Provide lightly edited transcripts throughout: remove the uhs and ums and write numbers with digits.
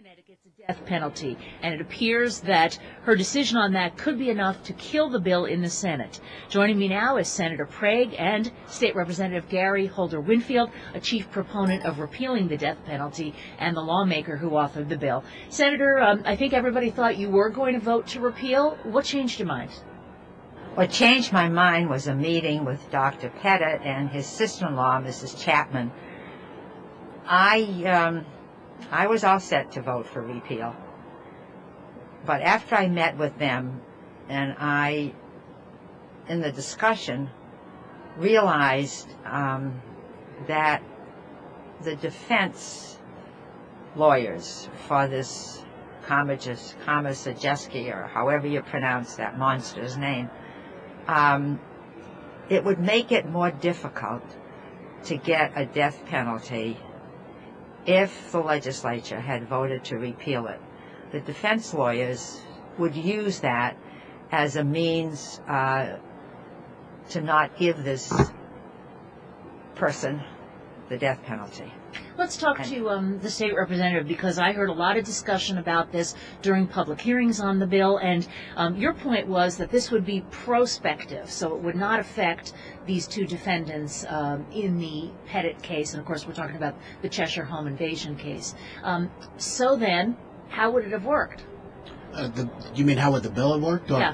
Connecticut's a death penalty, and it appears that her decision on that could be enough to kill the bill in the Senate. Joining me now is Senator Prague and State Representative Gary Holder-Winfield, a chief proponent of repealing the death penalty and the lawmaker who authored the bill. Senator, I think everybody thought you were going to vote to repeal. What changed your mind? What changed my mind was a meeting with Dr. Pettit and his sister-in-law, Mrs. Chapman. I was all set to vote for repeal. But after I met with them and I, in the discussion, realized that the defense lawyers for this Komisajeski, or however you pronounce that monster's name, it would make it more difficult to get a death penalty if the legislature had voted to repeal it. The defense lawyers would use that as a means to not give this person the death penalty. Let's talk to the state representative, because I heard a lot of discussion about this during public hearings on the bill, and your point was that this would be prospective, so it would not affect these two defendants in the Pettit case, and of course we're talking about the Cheshire home invasion case. So then, how would it have worked? You mean how would the bill have worked? Or? Yeah.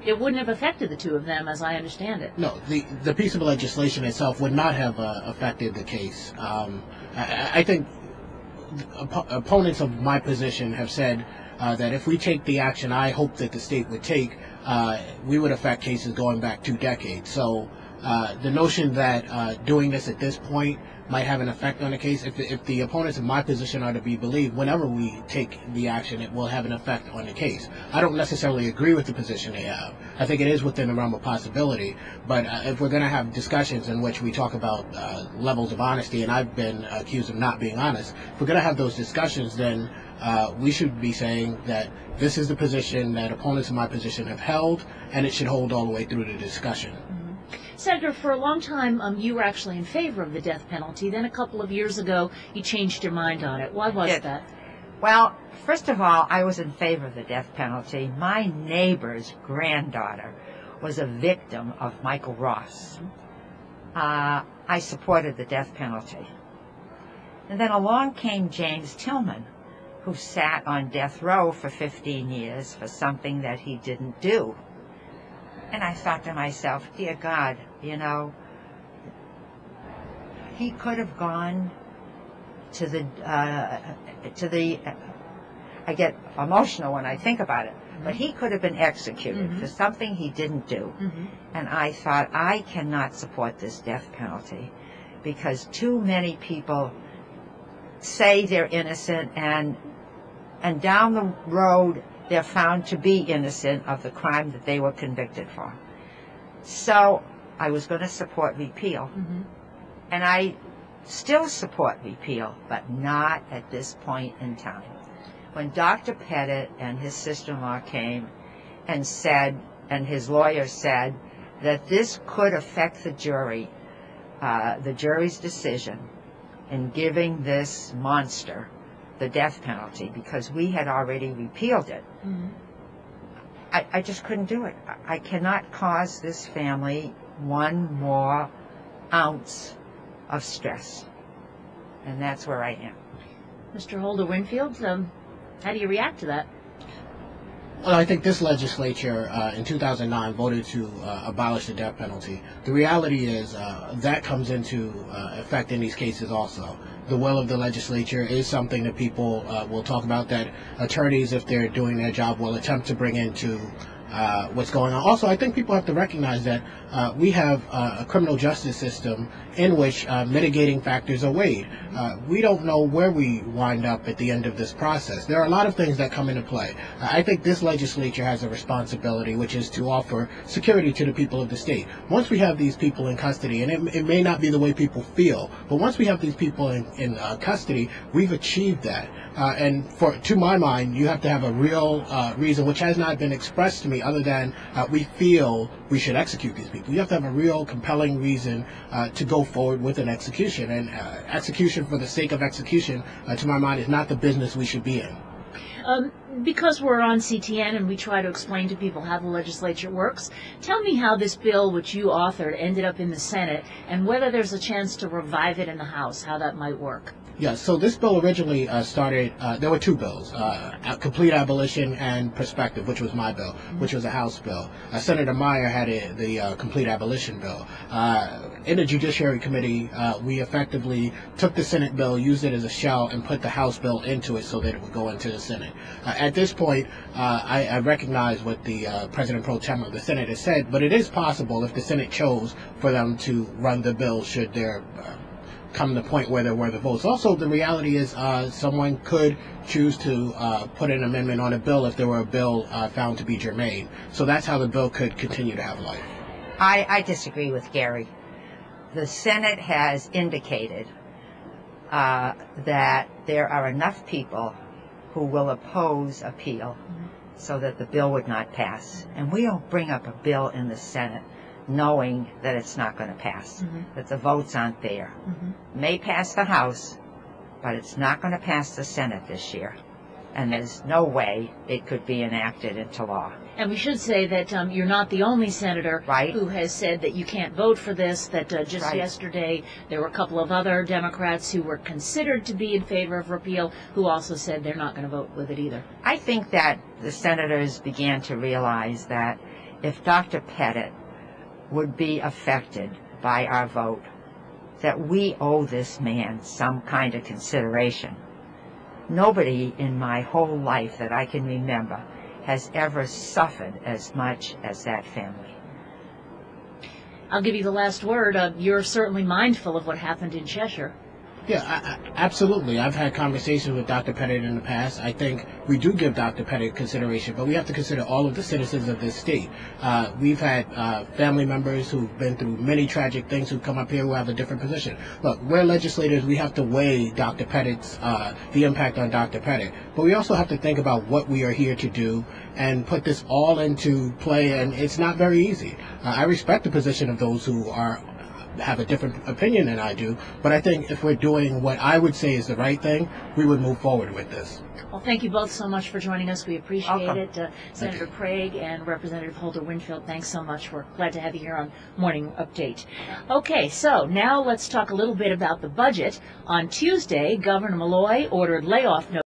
It wouldn't have affected the two of them, as I understand it. No, the piece of legislation itself would not have affected the case. I think opponents of my position have said that if we take the action I hope that the state would take, we would affect cases going back 2 decades. So the notion that doing this at this point might have an effect on the case, if the opponents of my position are to be believed, whenever we take the action, it will have an effect on the case. I don't necessarily agree with the position they have. I think it is within the realm of possibility, but if we're going to have discussions in which we talk about levels of honesty, and I've been accused of not being honest, if we're going to have those discussions, then we should be saying that this is the position that opponents of my position have held, and it should hold all the way through the discussion. Senator, for a long time, you were actually in favor of the death penalty. Then a couple of years ago, you changed your mind on it. Why was that? Well, first of all, I was in favor of the death penalty. My neighbor's granddaughter was a victim of Michael Ross. I supported the death penalty. And then along came James Tillman, who sat on death row for 15 years for something that he didn't do. And I thought to myself, dear God, you know, he could have gone to the, I get emotional when I think about it, but he could have been executed for something he didn't do. And I thought, I cannot support this death penalty because too many people say they're innocent, and down the road they're found to be innocent of the crime that they were convicted for. So I was going to support repeal. And I still support repeal, but not at this point in time. When Dr. Pettit and his sister-in-law came and said, and his lawyer said, that this could affect the jury's decision in giving this monster the death penalty, because we had already repealed it. I just couldn't do it. I cannot cause this family one more ounce of stress. And that's where I am. Mr. Holder-Winfield, how do you react to that? Well, I think this legislature in 2009 voted to abolish the death penalty. The reality is that comes into effect in these cases also. The will of the legislature is something that people will talk about, that attorneys, if they're doing their job, will attempt to bring into what's going on. Also, I think people have to recognize that we have a criminal justice system in which mitigating factors are weighed. We don't know where we wind up at the end of this process. There are a lot of things that come into play. I think this legislature has a responsibility, which is to offer security to the people of the state. Once we have these people in custody, and it may not be the way people feel, but once we have these people in custody, we've achieved that. And to my mind, you have to have a real reason, which has not been expressed to me, other than we feel we should execute these people. You have to have a real compelling reason to go forward with an execution. And execution for the sake of execution, to my mind, is not the business we should be in. Because we're on CTN and we try to explain to people how the legislature works, tell me how this bill, which you authored, ended up in the Senate, and whether there's a chance to revive it in the House, how that might work. Yeah, so this bill originally started, there were two bills, complete abolition and perspective, which was my bill, which was a House bill. Senator Meyer had the complete abolition bill. In the Judiciary Committee, we effectively took the Senate bill, used it as a shell, and put the House bill into it so that it would go into the Senate. At this point, I recognize what the President Pro Tem of the Senate has said, but it is possible if the Senate chose for them to run the bill should there come the point where there were the votes. Also, the reality is someone could choose to put an amendment on a bill if there were a bill found to be germane. So that's how the bill could continue to have life. I disagree with Gary. The Senate has indicated that there are enough people who will oppose appeal so that the bill would not pass. And we don't bring up a bill in the Senate knowing that it's not going to pass, that the votes aren't there. May pass the House, but it's not going to pass the Senate this year. And there's no way it could be enacted into law. And we should say that you're not the only senator Right. who has said that you can't vote for this, that just Right. yesterday there were a couple of other Democrats who were considered to be in favor of repeal who also said they're not going to vote with it either. I think that the senators began to realize that if Dr. Pettit would be affected by our vote, that we owe this man some kind of consideration. Nobody in my whole life that I can remember has ever suffered as much as that family. I'll give you the last word. You're certainly mindful of what happened in Cheshire. Yeah, absolutely. I've had conversations with Dr. Pettit in the past. I think we do give Dr. Pettit consideration, but we have to consider all of the citizens of this state. We've had family members who've been through many tragic things who come up here who have a different position. Look, we're legislators. We have to weigh Dr. Pettit's, the impact on Dr. Pettit. But we also have to think about what we are here to do and put this all into play, and it's not very easy. I respect the position of those who have a different opinion than I do, but I think if we're doing what I would say is the right thing, we would move forward with this. Well, thank you both so much for joining us. We appreciate Welcome. it. Senator Prague and Representative Holder-Winfield, thanks so much. We're glad to have you here on Morning Update. Okay, so now let's talk a little bit about the budget. On Tuesday, Governor Malloy ordered layoff notices